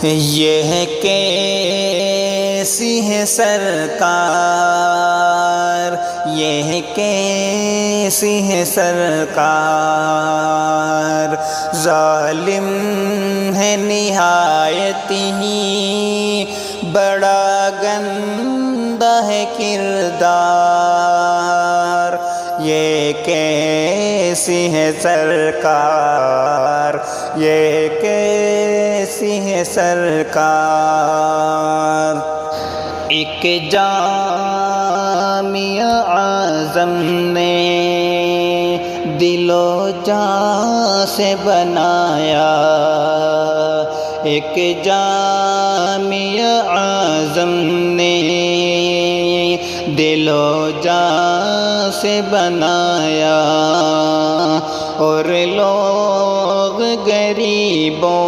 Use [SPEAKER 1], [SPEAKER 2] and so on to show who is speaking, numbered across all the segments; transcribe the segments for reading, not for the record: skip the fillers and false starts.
[SPEAKER 1] یہ کیسی ہے سرکار، یہ کیسی ہے سرکار، ظالم ہے نہایت ہی بڑا گندہ ہے کردار، یہ کیسی ہے سرکار، یہ کیسی ہے سرکار۔ ایک جامعہ اعظم نے دل و جان سے بنایا، ایک جامعہ اعظم نے دل و جان سے بنایا، اور لوگ غریبوں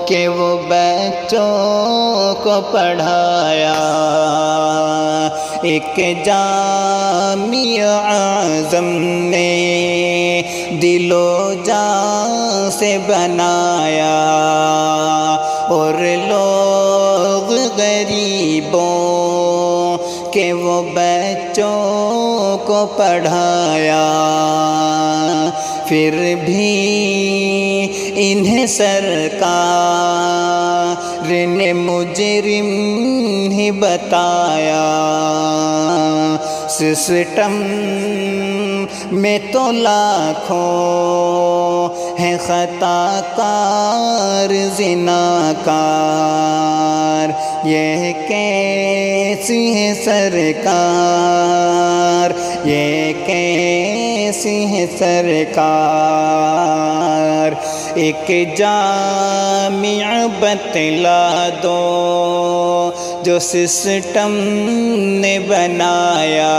[SPEAKER 1] کہ وہ بچوں کو پڑھایا، ایک جامعہ اعظم نے دل و جان سے بنایا، اور لوگ غریبوں کہ وہ بچوں کو پڑھایا، پھر بھی انہیں سرکار نے مجرم ہی بتایا، سسٹم میں تو لاکھوں ہیں خطا کار زناکار، یہ کیسی ہے سرکار، یہ کیسی ہے سرکار۔ ایک جامعہ بتلا دو جو سسٹم نے بنایا،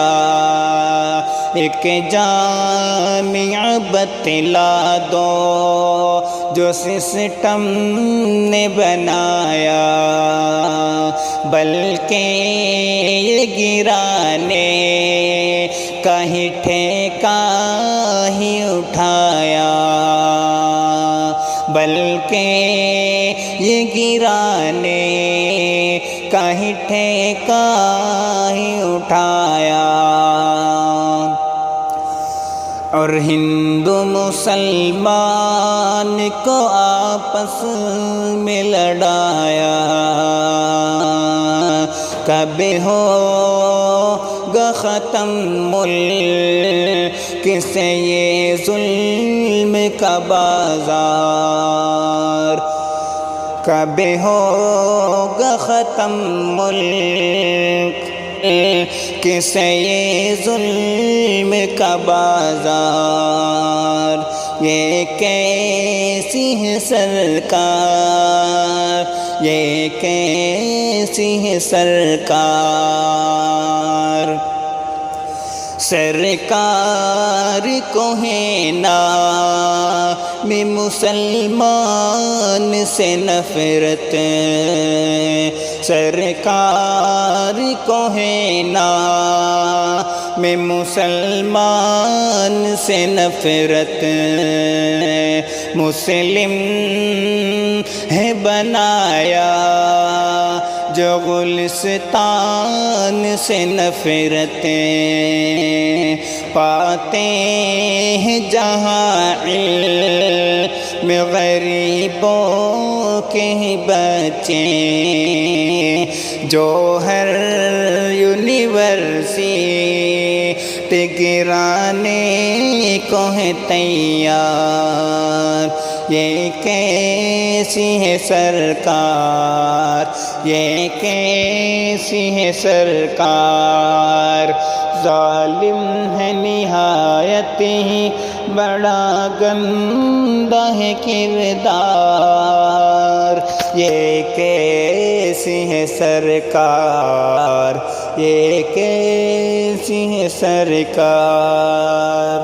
[SPEAKER 1] ایک جامعہ بتلا دو جو سسٹم نے بنایا، بلکہ یہ گرانے کا ہی ٹھیکہ ہی اٹھایا، بلکہ یہ گرانے کا ہی ٹھیکہ ہی اٹھایا، اور ہندو مسلمان کو آپس میں لڑایا، کب ہوگا ختم ملک سے یہ ظلم کا بازار، کب ہوگا ختم ملک سے یہ ظلم کا بازار، یہ کیسی ہے سرکار، یہ کیسی ہے سرکار۔ سرکار کو ہے نام مسلمان سے نفرت، سرکار کو ہے نام مسلمان سے نفرت، مسلم ہے بنایا جو گلستان سے نفرت، پاتے ہیں جہاں علم غریبوں کے بچے، جو ہر یونیورسٹی گرانے کو ہے تیار، یہ کیسی ہے سرکار، یہ کیسی ہے سرکار، ظالم ہے نہایت ہی بڑا گندہ ہے کردار، یہ کیسی ہے سرکار، یہ کیسی ہے سرکار۔